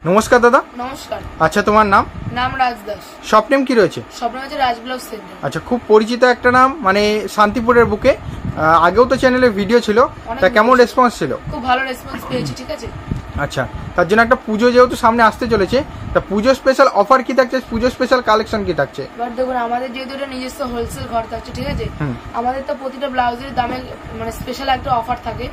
নমস্কার দাদা। নমস্কার। আচ্ছা, তোমার নাম? নাম রাজ দাস। শপ নেম কি রয়েছে? শপ নেম হচ্ছে রাজ ব্লাউজ সেন্টার। আচ্ছা, খুব পরিচিত একটা নাম, মানে শান্তিপুরের বুকে। আগেও তো চ্যানেলে ভিডিও ছিল, তা কেমন রেসপন্স ছিল? খুব ভালো রেসপন্স পেয়েছি, ঠিক আছে। আচ্ছা, তার জন্য একটা পুজো যেহেতু সামনে আসতে চলেছে, তা পুজো স্পেশাল অফার কি থাকছে, পুজো স্পেশাল কালেকশন কি থাকছে? এবার দেখুন, আমাদের যেহেতু এটা নিজস্ব হোলসেল ঘর থাকছে, ঠিক আছে, আমাদের তো প্রতিটা ব্লাউজের দামে মানে স্পেশাল একটা অফার থাকে,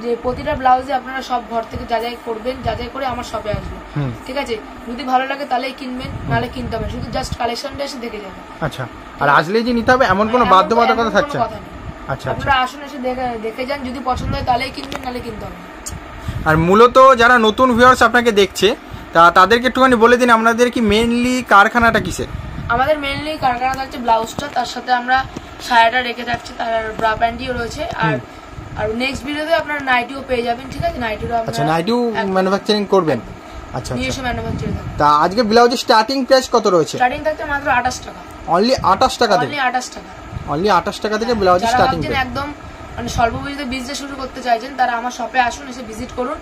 যে প্রতিটা ব্লাউজে আপনারা সব ঘর থেকে যাচাই করবেন, যাচাই করে আমার শপে আসবেন, ঠিক আছে। যদি ভালো লাগে তাহলেই কিনবেন, নাহলে কিনতে হবে, শুধু জাস্ট কালেকশনটা এসে দেখে যাবেন। আচ্ছা, আর আসলেই যে নিতে হবে এমন কোনো বাধ্যবাধকতা থাকছে? আচ্ছা, আপনারা আসুন, এসে দেখে যান, যদি পছন্দ হয় তাহলেই কিনবেন, নাহলে কিনতে হবে। আর মূলত যারা নতুন ভিউয়ার্স আপনাকে দেখছে, তা তাদেরকে একটুখানি বলে দিন আপনাদের কি মেইনলি কারখানাটা কিসের? আমাদের মেইনলি কারখানা থাকছে ব্লাউজটা, তার সাথে আমরা সায়াটা রেখে থাকছি, তার ব্রা প্যান্টিও রয়েছে, আর নেক্সট ভিডিওতে আপনারা নাইটিও পেয়ে যাবেন, ঠিক আছে। নাইটিও আচ্ছা, নাইটিও ম্যানুফ্যাকচারিং করবেন? আচ্ছা, নিজস্ব ম্যানুফ্যাকচারিং। তা আজকে ব্লাউজের স্টার্টিং প্রাইস কত রয়েছে? স্টার্টিং থাকছে মাত্র 28 টাকা। অনলি 28 টাকা থেকে? অনলি 28 টাকা। অনলি 28 টাকা থেকে ব্লাউজের স্টার্টিং প্রাইস। একদম মানে স্বল্প পুঁজিতে বিজনেস শুরু করতে চাইছেন, তারা আমার শপে আসুন, এসে ভিজিট করুন,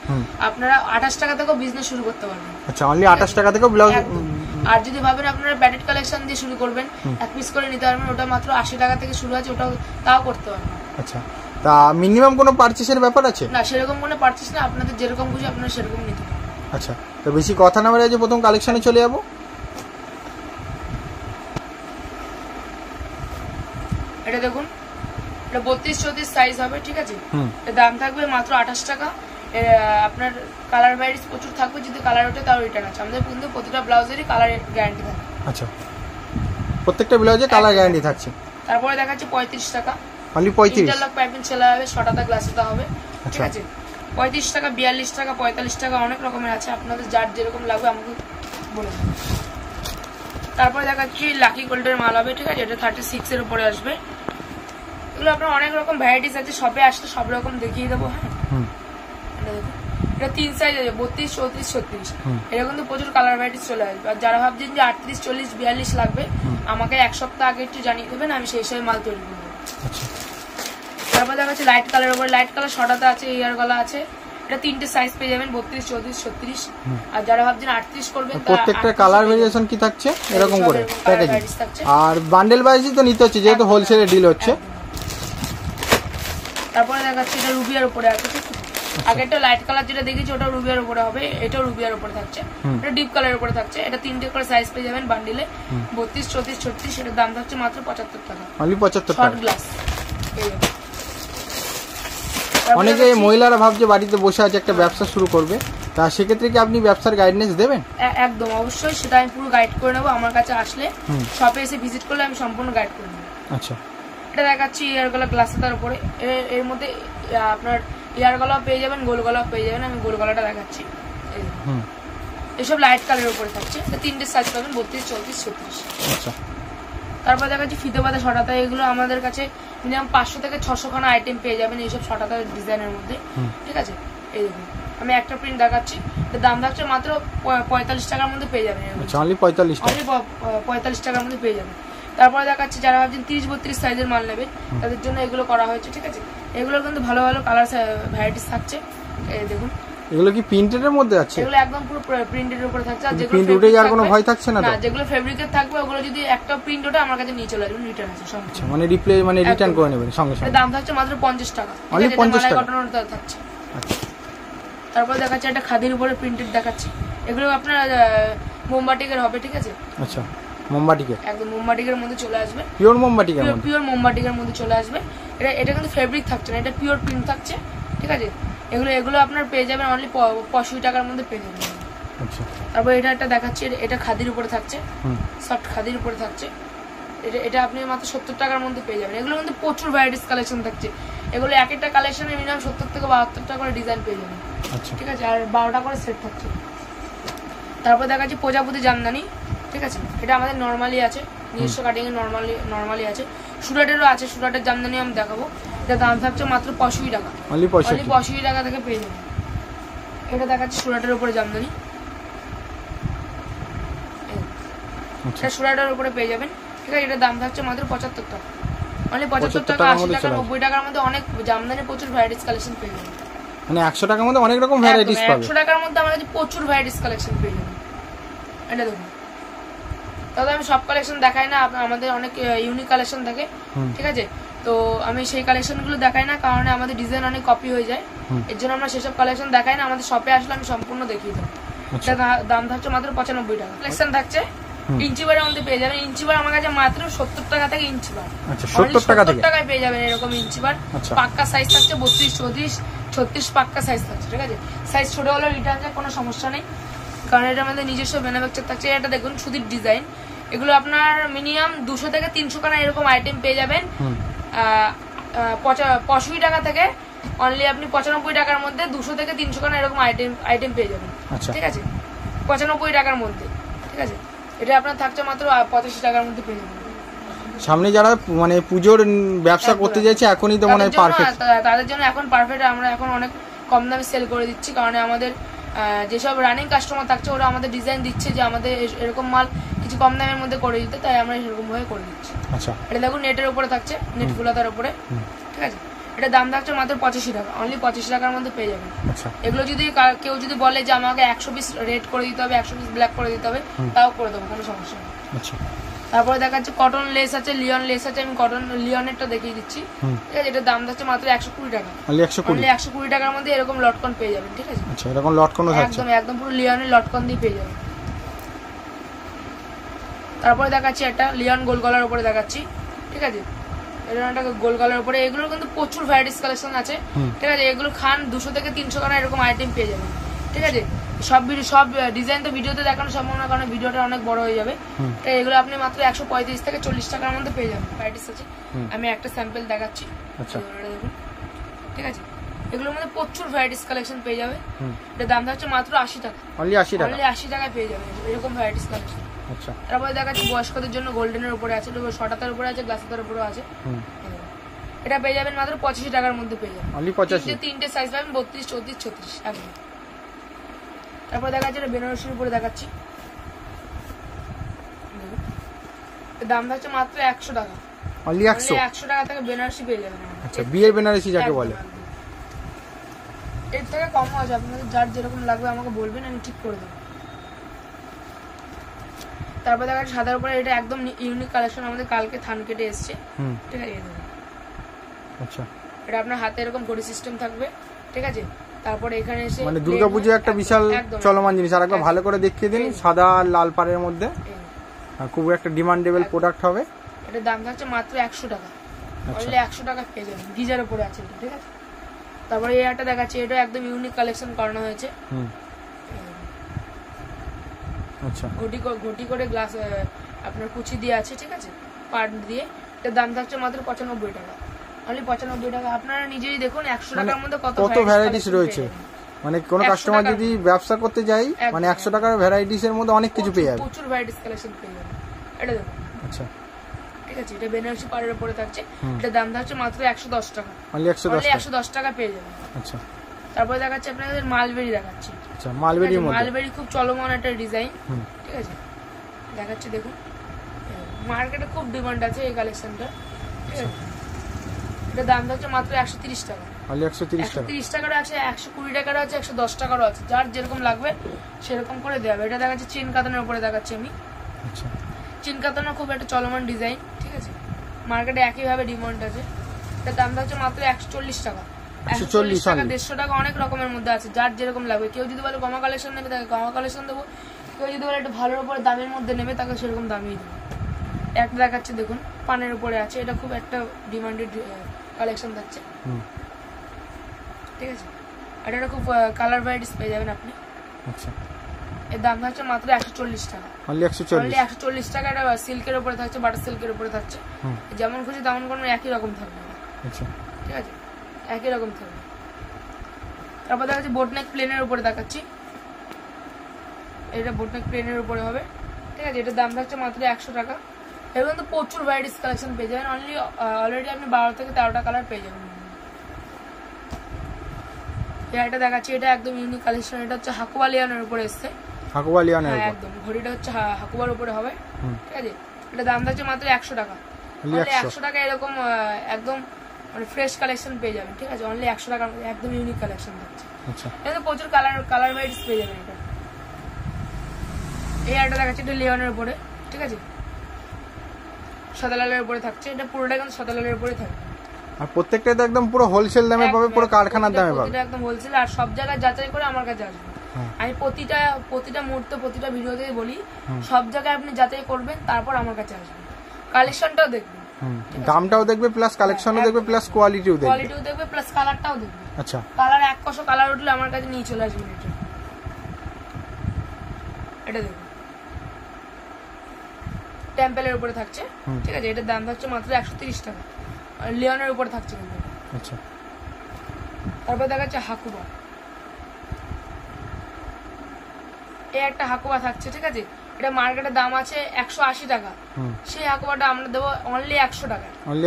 আপনারা 28 টাকা থেকেও বিজনেস শুরু করতে পারবেন। আচ্ছা, অনলি 28 টাকা থেকে ব্লাউজ। আর যদি ভাবেন আপনারা প্যাডেড কালেকশন দিয়ে শুরু করবেন, এক পিস করে নিতে পারবেন, ওটা মাত্র 80 টাকা থেকে শুরু আছে, ওটাও তাও করতে পারবেন। আচ্ছা, তা মিনিমাম কোনো পারচেজের ব্যাপার আছে? না, সেরকম কোনো পারচেজ না, আপনাদের যেরকম খুশি আপনারা সেরকম নিতে পারেন। আচ্ছা, তো বেশি কথা না বলে যে প্রথম কালেকশনে চলে যাব। এটা দেখুন, এটা 32-34 সাইজ হবে, ঠিক আছে। এর দাম থাকবে মাত্র 28 টাকা। আপনার কালার ভ্যারিয়েন্স প্রচুর থাকবে, যদি কালার ওঠে তাও রিটার্ন আছে। আমাদের কিন্তু প্রতিটা ব্লাউজেরই কালার গ্যারান্টি থাকে। আচ্ছা, প্রত্যেকটা ব্লাউজে কালার গ্যারান্টি থাকছে। তারপরে দেখাচ্ছি 35 টাকা। অনলি 35? ইন্টারলক পাইপিং ছেলা হবে, 6টা গ্লাসেতে হবে, ঠিক আছে। 35 টাকা, 42 টাকা, 45 টাকা, অনেক রকমের আছে, আপনাদের যার যেরকম লাগবে আমাকে বলে দেবেন। তারপরে দেখাচ্ছি লাকি গোল্ডের মাল হবে, ঠিক আছে। এটা 36 এর উপরে আসবে। এগুলো আপনার অনেক রকম ভ্যারাইটিস আছে, শপে আসলে সব রকম দেখিয়ে দেবো। হ্যাঁ, এটা 3 সাইজ আছে, 32, 34, 36। এটা কিন্তু প্রচুর কালার ভ্যারাইটিস চলে আসবে। আর যারা ভাবছেন যে 38, 40, 42 লাগবে, আমাকে এক সপ্তাহ আগে একটু জানিয়ে দেবেন, আমি সেই হিসেবে মাল তৈরি করবো। তারপর দেখাচ্ছি লাইট কালারের উপরে, লাইট কালার 6টাতে আছে, ইয়ার গলা আছে। এটা 3টে সাইজ পেয়ে যাবেন, 32, 34, 36। আর যারা ভাবছেন 38 করবেন, প্রত্যেকটা কালার ভেরিয়েশন কি থাকছে এরকম করে প্যাকেজিং? আর বান্ডেল ওয়াইজই তো নিতে হচ্ছে, যেহেতু হোলসেলে ডিল হচ্ছে। তারপরে দেখাচ্ছি এটা রুবিয়ার উপরে আছে, ঠিক আছে। আগে একটা লাইট কালার যেটা দেখেছি ওটা রুবিয়ার উপরে হবে, এটাও রুবিয়ার উপরে থাকছে। এটা ডিপ কালারের উপরে থাকছে। এটা 3টে করে সাইজ পেয়ে যাবেন বান্ডিলে, 32, 34, 36। এটার দাম থাকছে মাত্র 75 টাকা। অনলি 75 টাকা। Short glass. অনেকে মহিলারা ভাবছে বাড়িতে বসে আছে একটা ব্যবসা শুরু করবে, তা সেক্ষেত্রে কি আপনি ব্যবসার গাইডেন্স দেবেন? একদম, অবশ্যই, সেটা আমি পুরো গাইড করে নেবো। আমার কাছে আসলে, শপে এসে ভিজিট করলে আমি সম্পূর্ণ গাইড করে নেবো। আচ্ছা, এটা দেখাচ্ছি ইয়ার গলা গ্লাসের উপরে। এর মধ্যে আপনার ইয়ার গলাও পেয়ে যাবেন, গোল গলাও পেয়ে যাবেন। আমি গোল গলাটা দেখাচ্ছি। এসব লাইট কালারের উপরে থাকছে। 3টে সাইজ পাবেন, 32, 34, 36। আচ্ছা, তারপর দেখাচ্ছি ফিতে বাঁধা 6টাতে। এগুলো আমাদের কাছে মিনিমাম 500 থেকে 600 খানা আইটেম পেয়ে যাবেন এইসব 6টাতে ডিজাইনের মধ্যে, ঠিক আছে। এই দেখুন, আমি একটা প্রিন্ট দেখাচ্ছি, এর দাম থাকছে মাত্র 45 টাকার মধ্যে পেয়ে যাবেন। অনলি 45 টাকা? অনলি 45 টাকার মধ্যে পেয়ে যাবেন। তারপরে দেখাচ্ছি যারা ভাবছেন 30-32 সাইজের মাল নেবেন, তাদের জন্য এগুলো করা হয়েছে, ঠিক আছে। এগুলোর কিন্তু ভালো ভালো কালার ভ্যারাইটিস থাকছে। এই দেখুন, এগুলো কি প্রিন্টেডের মধ্যে আছে? এগুলো একদম পুরো প্রিন্টের উপরে থাকছে। আর যেগুলো প্রিন্ট উঠে যাওয়ার কোনো ভয় থাকছে না? না, যেগুলো ফেব্রিকের থাকবে ওগুলো যদি একটা প্রিন্ট ওঠে আমার কাছে নিয়ে চলে আসবেন, রিটার্ন আছে সঙ্গে। আচ্ছা, মানে রিটার্ন করে নেবেন সঙ্গে সঙ্গে? দাম থাকছে মাত্র 50 টাকা। অনলি 50 টাকা থাকছে। আচ্ছা, তারপর দেখাচ্ছি একটা খাদির উপরে প্রিন্টেড দেখাচ্ছি। এগুলো আপনার মোমবাটিকের হবে, ঠিক আছে। আচ্ছা, মোমবাটিকের? একদম মোমবাটিকের মধ্যে চলে আসবে, পিওর মোমবাটিকের মধ্যে। পিওর মোমবাটিকের মধ্যে চলে আসবে। এটা কিন্তু ফেব্রিক থাকছে না, এটা পিওর প্রিন্ট থাকছে, ঠিক আছে। এগুলো আপনার পেয়ে যাবেন অনলি 85 টাকার মধ্যে পেয়ে যাবেন। আচ্ছা, তারপর এটা একটা দেখাচ্ছি, এটা খাদির উপরে থাকছে, সফট খাদির উপরে থাকছে। এটা আপনি মাত্র 70 টাকার মধ্যে পেয়ে যাবেন। এগুলো কিন্তু প্রচুর ভ্যারাইটিস কালেকশন থাকছে। এগুলো এক একটা কালেকশনে মিনিমাম 70 থেকে 72 টাকা করে ডিজাইন পেয়ে যাবেন, ঠিক আছে। আর 12টা করে সেট থাকছে। তারপর দেখাচ্ছি প্রজাপতি জামদানি, ঠিক আছে। এটা আমাদের নর্মালি আছে, নিজস্ব কাটিং এ নর্মালি আছে। সুরাটেরও আছে, সুরাটের জামদানি আমি দেখাবো। এটা দাম থাকছে মাত্র 85 টাকা। অনলি 85 টাকা থেকে পেয়ে যাবেন। এটা দেখাচ্ছি সুরাটের উপরে জামদানি, এটা সুরাটের উপরে পেয়ে যাবেন, ঠিক আছে। এটার দাম থাকছে মাত্র 75 টাকা। অনলি 75 টাকা, 80 টাকা, 90 টাকার মধ্যে অনেক জামদানি প্রচুর ভ্যারাইটিস কালেকশন পেয়ে যাবেন। মানে 100 টাকার মধ্যে অনেক রকম ভ্যারাইটিস পাবে। 100 টাকার মধ্যে আমাদের কাছে প্রচুর ভ্যারাইটিস কালেকশন পেয়ে যাবেন। এটা দেখুন, তবে আমি সব কালেকশন দেখাই না, আমাদের অনেক ইউনিক কালেকশন থাকে, ঠিক আছে? তো আমি সেই কালেকশনগুলো দেখাই না, কারণ আমাদের ডিজাইন অনেক কপি হয়ে যায়, এর জন্য আমরা সেসব কালেকশন দেখাই না। আমাদের শপে আসলে আমি সম্পূর্ণ দেখিয়ে দেবো। এটা দাম থাকছে মাত্র 95 টাকা। কালেকশন থাকছে ইঞ্চি বারের মধ্যে পেয়ে যাবেন। ইঞ্চি বার আমার কাছে মাত্র 70 টাকা থেকে ইঞ্চি বার। আচ্ছা, 70 টাকা থেকে টাকায় পেয়ে যাবেন এরকম ইঞ্চি বার। পাক্কা সাইজ থাকছে 32, 34, 36 পাক্কা সাইজ থাকছে, ঠিক আছে? সাইজ ছোট হলেও রিটার্ন যায়, কোনো সমস্যা নেই, কারণ এটা আমাদের নিজস্ব ম্যানুফ্যাকচার থাকছে। এটা দেখুন সুতির ডিজাইন, এগুলো আপনার মিনিমাম 200 থেকে 300 টাকা এরকম আইটেম পেয়ে যাবেন। 65 টাকা থেকে অনলি আপনি 95 টাকার মধ্যে 200 থেকে 300 টাকা এরকম আইটেম পেয়ে যাবেন, ঠিক আছে? 95 টাকার মধ্যে, ঠিক আছে? এটা আপনার থাকছে মাত্র 85 টাকার মধ্যে পেয়ে যাবেন। সামনে যারা মানে পুজোর ব্যবসা করতে যাচ্ছে এখনই তো মনে হয় পারফেক্ট, তাদের জন্য এখন পারফেক্ট। আমরা এখন অনেক কম দামে সেল করে দিচ্ছি, কারণ আমাদের যেসব রানিং কাস্টমার থাকছে ওরা আমাদের ডিজাইন দিচ্ছে যে আমাদের এরকম মাল কিছু কম দামের মধ্যে করে দিতে, তাই আমরা সেরকম ভাবে করে দিচ্ছি। আচ্ছা, এটা দেখুন নেটের উপরে থাকছে, নেট ফুলাতার উপরে, ঠিক আছে? এটা দাম থাকছে মাত্র 85 টাকা, অনলি 85 টাকার মধ্যে পেয়ে যাবেন। এগুলো যদি কেউ যদি বলে যে আমাকে 100 পিস রেড করে দিতে হবে, 100 পিস ব্ল্যাক করে দিতে হবে, তাও করে দেবো, কোনো সমস্যা নেই। আচ্ছা, তারপরে দেখাচ্ছে কটন লেস আছে, লিওন লেস আছে। আমি কটন লিওনেরটা দেখিয়ে দিচ্ছি, ঠিক আছে? এটার দাম থাকছে মাত্র 120 টাকা, অনলি 120 টাকার মধ্যে এরকম লটকন পেয়ে যাবেন, ঠিক আছে? আচ্ছা, এরকম লটকনও থাকছে, একদম পুরো লিওনের লটকন দিয়ে পেয়ে যাবেন। তারপরে দেখাচ্ছি একটা লিওন গোল গলার উপরে দেখাচ্ছি, ঠিক আছে? এটা গোল গলার উপরে, এগুলোর কিন্তু প্রচুর ভ্যারাইটিস কালেকশন আছে, ঠিক আছে? এগুলো খান 200 থেকে 300 টাকা এরকম আইটেম পেয়ে যাবেন, ঠিক আছে? সব ডিজাইন তো ভিডিওতে দেখানো সম্ভব না, কারণ ভিডিওটা অনেক বড় হয়ে যাবে। তাই এগুলো আপনি মাত্র 135 থেকে 40 টাকার মধ্যে পেয়ে যাবেন। ভ্যারাইটিস আছে, আমি একটা স্যাম্পল দেখাচ্ছি, দেখুন, ঠিক আছে? এগুলোর মধ্যে প্রচুর ভ্যারাইটিস কালেকশন পেয়ে যাবে। এটার দাম থাকছে মাত্র 80 টাকা, অনলি 80 টাকায় পেয়ে যাবেন এরকম ভ্যারাইটিস কালেকশন। আচ্ছা, তারপরে দেখাচ্ছি বয়স্কদের জন্য গোল্ডেনের উপরে আছে, শটাতার উপরে আছে, গ্লাসের উপরেও আছে। এটা পেয়ে যাবেন মাত্র 85 টাকার মধ্যে পেয়ে যাবেন, অনলি 85। তিনটে সাইজ পাবেন 32, 34, 36 একদম। তারপরে দেখাচ্ছি এটা বেনারসির উপরে দেখাচ্ছি, দাম থাকছে মাত্র 100 টাকা, অনলি 100 টাকা থেকে বেনারসি পেয়ে যাবেন। আচ্ছা, বিয়ের বেনারসি যাকে বলে, এর থেকে কম আছে, আপনাদের যার যেরকম লাগবে আমাকে বলবেন, আমি ঠিক করে দেবো। তারপর দেখা যাচ্ছে সাদার উপরে, এটা একদম ইউনিক কালেকশন, আমাদের কালকে থান কেটে এসছে, ঠিক আছে? আচ্ছা, এটা আপনার হাতে এরকম ঘড়ি সিস্টেম থাকবে, ঠিক আছে? তারপরে এখানে এসে মানে দুর্গাপূজা একটা বিশাল চলমান জিনিস, আর একবার ভালো করে দেখিয়ে দিন। সাদা আর লাল পাড়ের মধ্যে খুব একটা ডিমান্ডেবল প্রোডাক্ট হবে। এটার দাম থাকছে মাত্র 100 টাকা, অনলি 100 টাকা পেয়ে যাবেন। গিজার উপরে আছে, ঠিক আছে? তারপরে এই একটা দেখাচ্ছি, এটা একদম ইউনিক কালেকশন করানো হয়েছে। আচ্ছা, ঘটি করে গ্লাস আপনার কুচি দিয়ে আছে, ঠিক আছে? পার্ট দিয়ে। এটার দাম থাকছে মাত্র 95 টাকা, অনলি 95 টাকা। আপনারা নিজেই দেখুন 100 টাকার মধ্যে কত ভ্যারাইটিস রয়েছে। মানে কোন কাস্টমার যদি ব্যবসা করতে যায়, মানে 100 টাকার ভ্যারাইটিস এর মধ্যে অনেক কিছু পেয়ে যাবে, প্রচুর ভ্যারাইটিস কালেকশন পেয়ে যাবে। এটা দেখুন, আচ্ছা, ঠিক আছে? এটা বেনারসি পাড়ের উপরে থাকছে, এটার দাম থাকছে মাত্র 110 টাকা, অনলি 110 টাকা পেয়ে যাবেন। আচ্ছা, তারপরে দেখাচ্ছি আপনাদের মালবেরি দেখাচ্ছি। আচ্ছা, মালবেরি খুব চলমান একটা ডিজাইন, ঠিক আছে? দেখাচ্ছি, দেখুন, মার্কেটে খুব ডিমান্ড আছে এই কালেকশনটা, ঠিক আছে? এটা দাম থাকছে মাত্র 130 টাকা, অনলি 130 টাকারও আছে, 120 টাকারও আছে, 110 টাকারও আছে, যার যেরকম লাগবে সেরকম করে দেওয়া হবে। এটা দেখাচ্ছি চেন কাতানের উপরে দেখাচ্ছি আমি। আচ্ছা, চেন কাতানো খুব একটা চলমান ডিজাইন, ঠিক আছে? মার্কেটে একইভাবে ডিমান্ড আছে। এটা দাম থাকছে মাত্র 140 টাকা, 140 টাকা, 150 টাকা, অনেক রকমের মধ্যে আছে, যার যেরকম লাগবে। কেউ যদি বলে গমা কালেকশন নেবে তাকে গমা কালেকশন দেবো, কেউ যদি বলে একটু ভালোর উপরে দামের মধ্যে নেবে তাকে সেরকম দামই দেবো। একটা দেখাচ্ছে, দেখুন, পানের উপরে আছে, এটা খুব একটা ডিমান্ডেড কালেকশন থাকছে, ঠিক আছে? এটা খুব কালার ভ্যারাইটিস পেয়ে যাবেন আপনি। আচ্ছা, এর দাম থাকছে মাত্র 140 টাকা, অনলি 140 টাকা। এটা সিল্কের উপরে থাকছে, বাটার সিল্কের উপরে থাকছে, যেমন খুশি তেমন কোনো একই রকম থাকবে, আচ্ছা, ঠিক আছে? একই রকম থাকবে। তারপর দেখাচ্ছি বোটনেক প্লেনের উপরে দেখাচ্ছি, এটা বোটনেক প্লেনের উপরে হবে, ঠিক আছে? এটার দাম থাকছে মাত্র 100 টাকা। এর মধ্যে প্রচুর ভ্যারাইটিস কালেকশন পেয়ে যাবেন, অলরেডি আপনি 12 থেকে 13টা কালার পেয়ে যাবেন। এটা দেখাচ্ছি, এটা একদম ইউনিক কালেকশন, এটা হচ্ছে হাকুয়া লিওনের উপরে এসছে, হাকুয়া লিওনের একদম ঘড়িটা হচ্ছে হাকুয়ার উপরে হবে, ঠিক আছে? এটা দাম থাকছে মাত্র 100 টাকা, 100 টাকা। এরকম একদম মানে ফ্রেশ কালেকশন পেয়ে যাবেন, ঠিক আছে। অনলি 100 টাকার মধ্যে একদম ইউনিক কালেকশন থাকছে। আচ্ছা, এতে প্রচুর কালার ভ্যারাইটিস পেয়ে যাবেন। এটা এই একটা দেখাচ্ছে, এটা লিওনের উপরে, ঠিক আছে, সাদা লালের উপরে থাকছে। এটা পুরোটা কিন্তু সাদা লালের উপরে থাকবে। আর প্রত্যেকটা তো একদম পুরো হোলসেল দামে পাবে, পুরো কারখানার দামে পাবে। এটা একদম হোলসেল, আর সব জায়গায় যাচাই করে আমার কাছে আসবে। আমি প্রতিটা মুহূর্তে প্রতিটা ভিডিওতে বলি, সব জায়গায় আপনি যাচাই করবেন, তারপর আমার কাছে আসবেন। কালেকশনটাও দেখবেন, দামটাও দেখবে, প্লাস কালেকশনও দেখবে, প্লাস কোয়ালিটিও দেখবে, প্লাস কালারটাও দেখবে। আচ্ছা, কালার এক কষো কালার উঠলে আমার কাছে নিয়ে চলে আসবেন। এটা দেখুন, টেম্পেলের উপরে থাকছে, ঠিক আছে। এটার দাম থাকছে মাত্র 130 টাকা, লিওনের উপরে থাকছে কিন্তু। আচ্ছা, তারপর দেখাচ্ছে হাকুবা। এই একটা হাকুবা থাকছে, ঠিক আছে। এটা মার্কেটের দাম আছে 180 টাকা, সেই হাকুবাটা আমরা দেবো অনলি 100 টাকা। অনলি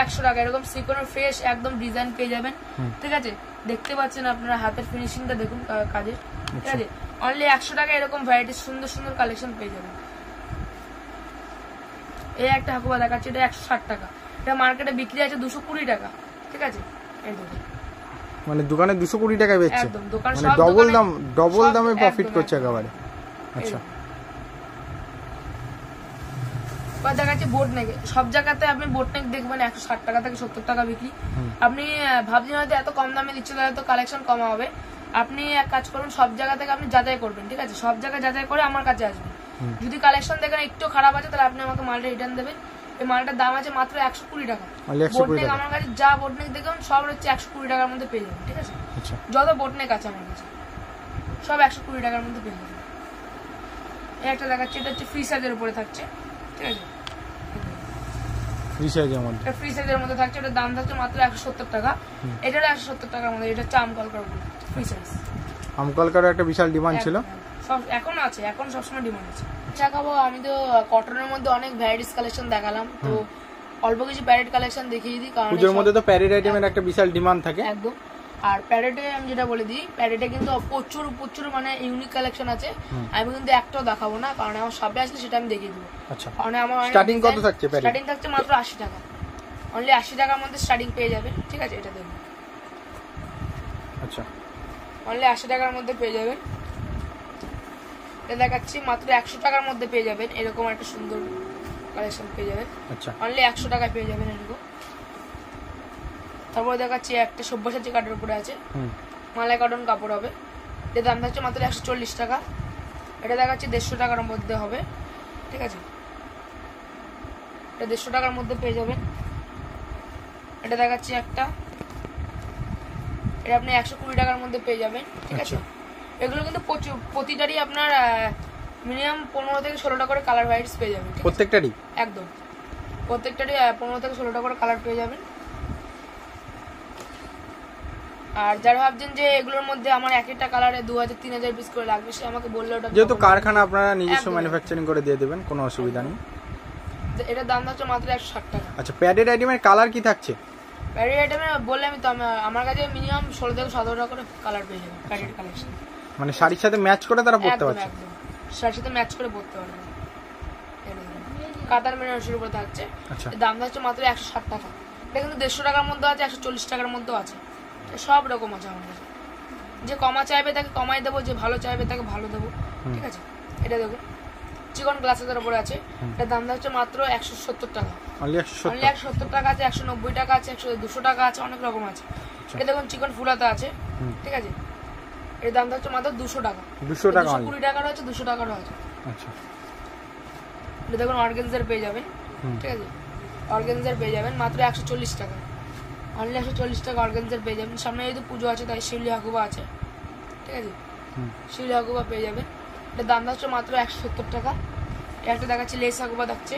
100 টাকা। এরকম সিকোয়েন্স ফ্রেশ একদম ডিজাইন পেয়ে যাবেন, ঠিক আছে। দেখতে পাচ্ছেন আপনারা হাতের ফিনিশিংটা দেখুন কাজের, ঠিক আছে। অনলি 100 টাকা এরকম ভ্যারাইটি সুন্দর সুন্দর কালেকশন পেয়ে যাবেন। এই একটা হাকুবা দেখাচ্ছে, এটা 160 টাকা। এটা মার্কেটে বিক্রি আছে 220 টাকা, ঠিক আছে। এই দেখুন, মানে দোকানে 220 টাকায় বেচছে, একদম দোকান মানে সব ডবল দামে প্রফিট করছে একেবারে। আচ্ছা, বা দেখাচ্ছে বোট নেক। সব জায়গাতে আপনি বোট নেক দেখবেন 160 টাকা থেকে 70 টাকা বিক্রি। আপনি ভাবছেন হয়তো এত কম দামে দিচ্ছে, তাহলে তো কালেকশন কম হবে। আপনি এক কাজ করুন, সব জায়গা থেকে আপনি যাচাই করবেন, ঠিক আছে। সব জায়গায় যাচাই করে আমার কাছে আসবেন। যদি কালেকশন দেখেন একটু খারাপ আছে, তাহলে আপনি আমাকে মালটা রিটার্ন দেবেন। এই মালটার দাম আছে মাত্র 120 টাকা। বোটনেক আমার কাছে যা বোটনেক দেখুন সব হচ্ছে 120 টাকার মধ্যে পেয়ে যাবেন, ঠিক আছে। যত বোটনেক আছে আমার কাছে সব 120 টাকার মধ্যে পেয়ে যাবেন। এই একটা দেখাচ্ছে, এটা হচ্ছে ফ্রি সাইজের উপরে থাকছে, ঠিক আছে। ফ্রি সাইজের মধ্যে থাকছে, এটার দাম থাকছে মাত্র 170 টাকা। এটার 170 টাকার মধ্যে। এটা হচ্ছে আমকলকার ফ্রি সাইজ। আমকলকার একটা বিশাল ডিমান্ড ছিল, সব এখন আছে, এখন সবসময় ডিমান্ড আছে। দেখাবো, আমি তো কটনের মধ্যে অনেক ভ্যারাইটিস কালেকশন দেখালাম, তো অল্প কিছু প্যারেড কালেকশন দেখিয়ে দিই, কারণ পুজোর মধ্যে তো প্যারেড আইটেমের একটা বিশাল ডিমান্ড থাকে একদম। আর প্যারেডে আমি যেটা বলে দিই, প্যারেডে কিন্তু প্রচুর মানে ইউনিক কালেকশন আছে। আমি কিন্তু একটাও দেখাবো না, কারণ আমার সবে আসলে সেটা আমি দেখিয়ে দেবো। আচ্ছা, কারণ আমার স্টার্টিং কত থাকছে? স্টার্টিং থাকছে মাত্র 80 টাকা। অনলি 80 টাকার মধ্যে স্টার্টিং পেয়ে যাবেন, ঠিক আছে। এটা দেখুন, আচ্ছা, অনলি 80 টাকার মধ্যে পেয়ে যাবেন। এটা দেখাচ্ছি মাত্র 100 টাকার মধ্যে পেয়ে যাবেন, এরকম একটা সুন্দর কালেকশন পেয়ে যাবেন। আচ্ছা, অনলি 100 টাকায় পেয়ে যাবেন এরকম। তারপরে দেখাচ্ছি একটা সব্যসাচী কাঠের উপরে আছে, মালাই কটন কাপড় হবে। এর দাম থাকছে মাত্র 140 টাকা। এটা দেখাচ্ছি 150 টাকার মধ্যে হবে, ঠিক আছে। এটা 150 টাকার মধ্যে পেয়ে যাবেন। এটা দেখাচ্ছি একটা, এটা আপনি 120 টাকার মধ্যে পেয়ে যাবেন, ঠিক আছে। এগুলো কিন্তু প্রতিটারই আপনার মিনিমাম 15 থেকে 16টা করে কালার ভ্যারাইটিস পেয়ে যাবেন, প্রত্যেকটারই একদম। প্রত্যেকটারই 15 থেকে 16টা করে কালার পেয়ে যাবেন। আর যারা ভাবছেন যে এগুলোর মধ্যে আমার এক একটা কালারে 2000-3000 পিস করে লাগবে, সে আমাকে বললে ওটা, যেহেতু কারখানা আপনারা নিজস্ব ম্যানুফ্যাকচারিং করে দিয়ে দেবেন, কোনো অসুবিধা নেই। এটার দাম হচ্ছে মাত্র 160 টাকা। আচ্ছা, প্যাডেড আইটেমের কালার কি থাকছে? প্যাডেড আইটেমে বললে আমি তো আমার কাছে মিনিমাম 16 থেকে 17টা করে কালার পেয়ে যাবেন প্যাডেড কালেকশন। মানে শাড়ির সাথে ম্যাচ করে তারা পরতে পারছে, একদম শাড়ির সাথে ম্যাচ করে পরতে পারবে। কাতার বেনারসির উপরে থাকছে, দাম হচ্ছে মাত্র 160 টাকা। এটা কিন্তু 150 টাকার মধ্যে আছে, 140 টাকার মধ্যেও আছে, সব রকম আছে আমার কাছে। যে কমা চাইবে তাকে কমাই দেবো, যে ভালো চাইবে তাকে ভালো দেবো, ঠিক আছে। এটা দেখুন চিকন গ্লাসের উপরে আছে, এটার দাম হচ্ছে মাত্র 170 টাকা। অনলি 170 টাকা আছে, 190 টাকা আছে, 200 টাকা আছে, অনেক রকম আছে। এটা দেখুন চিকন ফুলাতে আছে, ঠিক আছে। এর দাম হচ্ছে মাত্র 200 টাকা। 220 টাকারও আছে, 200 টাকারও আছে। আচ্ছা, এটা দেখুন অর্গানজার পেয়ে যাবেন, ঠিক আছে। অর্গানজার পেয়ে যাবেন মাত্র 140 টাকা। অনলি 140 টাকা অর্গানজার পেয়ে যাবেন। সামনে যেহেতু পুজো আছে তাই শিউলি হাকুবা আছে, ঠিক আছে। শিউলি হাকুবা পেয়ে যাবেন। এটার দাম হচ্ছে মাত্র 170 টাকা। একটা দেখাচ্ছি লেস হাকুবা থাকছে,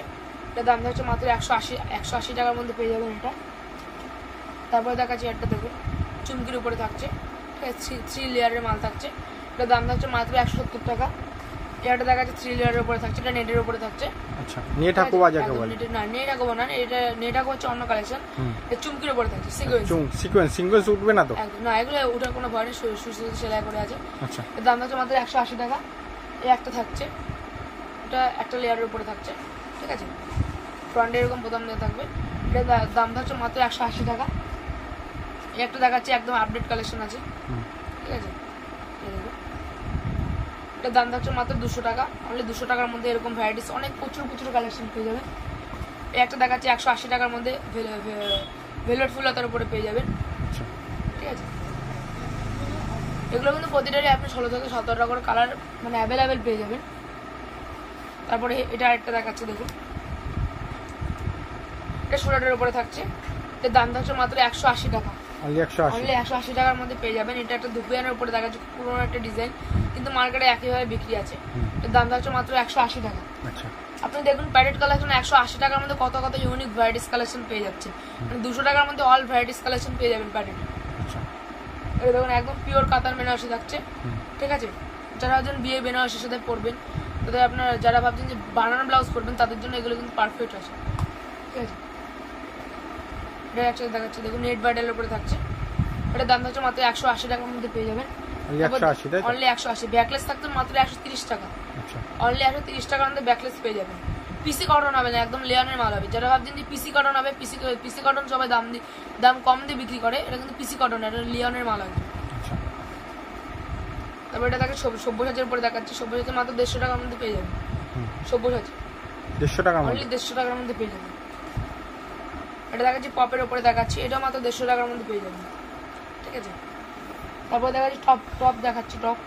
এটার দাম হচ্ছে মাত্র 180 টাকার মধ্যে পেয়ে যাবেন এটা। তারপরে দেখাচ্ছি একটা দেখুন চুমকির উপরে থাকছে, ঠিক আছে। 3 লেয়ারের মাল থাকছে, এটার দাম হচ্ছে মাত্র 170 টাকা। এটা দেখাচ্ছে 3 লেয়ারের উপরে থাকছে, এটা নেটের উপরে থাকছে। আচ্ছা, নেট হাকুবা যাকে বলে। না, নেট হাকুবা না, এটা নেট হাকুবা হচ্ছে অন্য কালেকশন। এটা চুমকির উপরে থাকছে, সিকোয়েন্স উঠবে না তো? না, এগুলো ওঠার কোনো ভয় নেই, সুই সেলাই করে আছে। আচ্ছা, এর দাম হচ্ছে মাত্র 180 টাকা। এই একটা থাকছে, এটা একটা লেয়ারের উপরে থাকছে, ঠিক আছে। ফ্রন্টে এরকম বোতাম দেওয়া থাকবে। এটা দাম থাকছে মাত্র 180 টাকা। এই একটা দেখাচ্ছি একদম আপডেট কালেকশন আছে, ঠিক আছে। এটা দাম থাকছে মাত্র 200 টাকা। অনলি 200 টাকার মধ্যে এরকম ভ্যারাইটিস অনেক প্রচুর কালেকশন পেয়ে যাবেন। এই একটা দেখাচ্ছি 180 টাকার মধ্যে ভেলভেট ফুলতার উপরে পেয়ে যাবেন, ঠিক আছে। এগুলো কিন্তু প্রতিটারই আপনি 16 থেকে 17 টাকা করে কালার মানে অ্যাভেলেবেল পেয়ে যাবেন। তারপরে এটা আরেকটা দেখাচ্ছে, দেখুন এটা সোনাটার উপরে থাকছে। এর দাম থাকছে মাত্র 180 টাকা। অনলি 180 টাকার মধ্যে পেয়ে যাবেন। এটা একটা দুপিয়ানের উপরে দেখাচ্ছে, পুরোনো একটা ডিজাইন, কিন্তু মার্কেটে একইভাবে বিক্রি আছে। এর দাম থাকছে মাত্র 180 টাকা। আচ্ছা, আপনি দেখুন প্যারেড কালেকশন 180 টাকার মধ্যে কত কত ইউনিক ভ্যারাইটিস কালেকশন পেয়ে যাচ্ছে। মানে 200 টাকার মধ্যে অল ভ্যারাইটিস কালেকশন পেয়ে যাবেন প্যারেড। আচ্ছা, এটা দেখুন একদম পিওর কাতার বেনারসি থাকছে, ঠিক আছে। যারা ভাবছেন বিয়ে বেনারসির সাথে পরবেন, তাদের আপনার যারা ভাবছেন যে বানানো ব্লাউজ পরবেন, তাদের জন্য এগুলো কিন্তু পারফেক্ট আছে, ঠিক আছে। এটা একসাথে দেখাচ্ছে, দেখুন নেট ব্রাইডালের উপরে থাকছে। এটা দাম থাকছে মাত্র 180 টাকার মধ্যে পেয়ে যাবেন। অনলি 180। ব্যাকলেস থাকছে মাত্র 130 টাকা। অনলি 130 টাকার মধ্যে ব্যাকলেস পেয়ে যাবেন। পিসি কটন হবে না, একদম লেয়ানের মাল হবে। যারা ভাবছেন যে পিসি কটন হবে, পিসি কটন সবাই দাম কম দিয়ে বিক্রি করে, এটা কিন্তু পিসি কটন, এটা লিওনের মাল হবে। তারপর এটা দেখে সব্যসাচের উপরে দেখাচ্ছি। সব্যসাচের মাত্র 150 টাকার মধ্যে পেয়ে যাবেন। সব্যসাচী 150 টাকা, অনলি 150 টাকার মধ্যে পেয়ে যাবেন। এটা দেখাচ্ছি পপের উপরে দেখাচ্ছি, এটা মাত্র 150 টাকার মধ্যে পেয়ে যাবেন, ঠিক আছে। তারপর দেখাচ্ছি টপ দেখাচ্ছি, টপ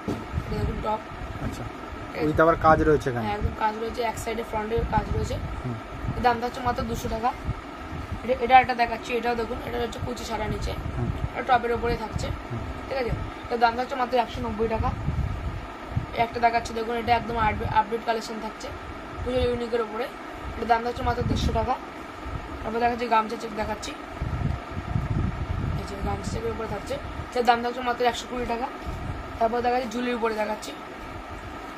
দেখুন টপ। আচ্ছা, ওইটা আবার কাজ রয়েছে এখানে? হ্যাঁ, একদম কাজ রয়েছে, এক সাইডে ফ্রন্টে কাজ রয়েছে। দাম থাকছে মাত্র 200 টাকা। এটা একটা দেখাচ্ছি, এটাও দেখুন, এটা হচ্ছে কুচি ছাড়া নিচে, এটা টপের উপরে থাকছে, ঠিক আছে। এটার দাম থাকছে মাত্র 190 টাকা। একটা দেখাচ্ছি দেখুন, এটা একদম আপডেট কালেকশন থাকছে পুজোর ইউনিকের উপরে। এটার দাম থাকছে মাত্র 150 টাকা। তারপর দেখাচ্ছি গামছা চেক দেখাচ্ছি, এই যে গামছা চেকের উপরে থাকছে, সেটার দাম থাকছে মাত্র 120 টাকা। তারপর দেখাচ্ছি জুলির উপরে দেখাচ্ছি,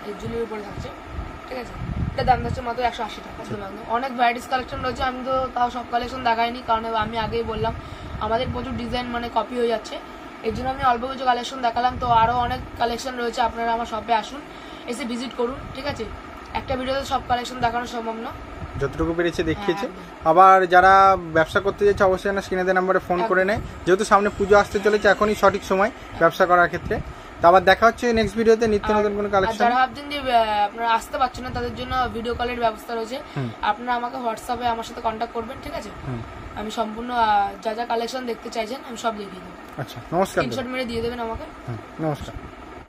এই জুলির উপরে থাকছে, ঠিক আছে। এটার দাম থাকছে মাত্র 180 টাকা। অনেক ভ্যারাইটিস কালেকশন রয়েছে, আমি তো তাও সব কালেকশন দেখাইনি, কারণ আমি আগেই বললাম আমাদের প্রচুর ডিজাইন মানে কপি হয়ে যাচ্ছে, এই জন্য আমি অল্প কিছু কালেকশন দেখালাম। তো আরও অনেক কালেকশন রয়েছে, আপনারা আমার শপে আসুন, এসে ভিজিট করুন, ঠিক আছে। একটা ভিডিওতে সব কালেকশন দেখানো সম্ভব না, যতটুকু পেরেছে দেখিয়েছে। আবার যারা ব্যবসা করতে যাচ্ছে অবশ্যই না স্ক্রিনে দেওয়া নাম্বারে ফোন করে নেয়, যেহেতু সামনে পুজো আসতে চলেছে, এখনই সঠিক সময় ব্যবসা করার ক্ষেত্রে। তো আবার দেখা হচ্ছে নেক্সট ভিডিওতে নিত্য নতুন কোনো কালেকশন। যারা ভাবছেন যে আপনারা আসতে পারছেন না, তাদের জন্য ভিডিও কলের ব্যবস্থা রয়েছে। আপনারা আমাকে হোয়াটসঅ্যাপে আমার সাথে কন্ট্যাক্ট করবেন, ঠিক আছে। আমি সম্পূর্ণ যা যা কালেকশন দেখতে চাইছেন আমি সব দেখিয়ে দেবো। আচ্ছা, নমস্কার। স্ক্রিনশট মেরে দিয়ে দেবেন আমাকে। নমস্কার।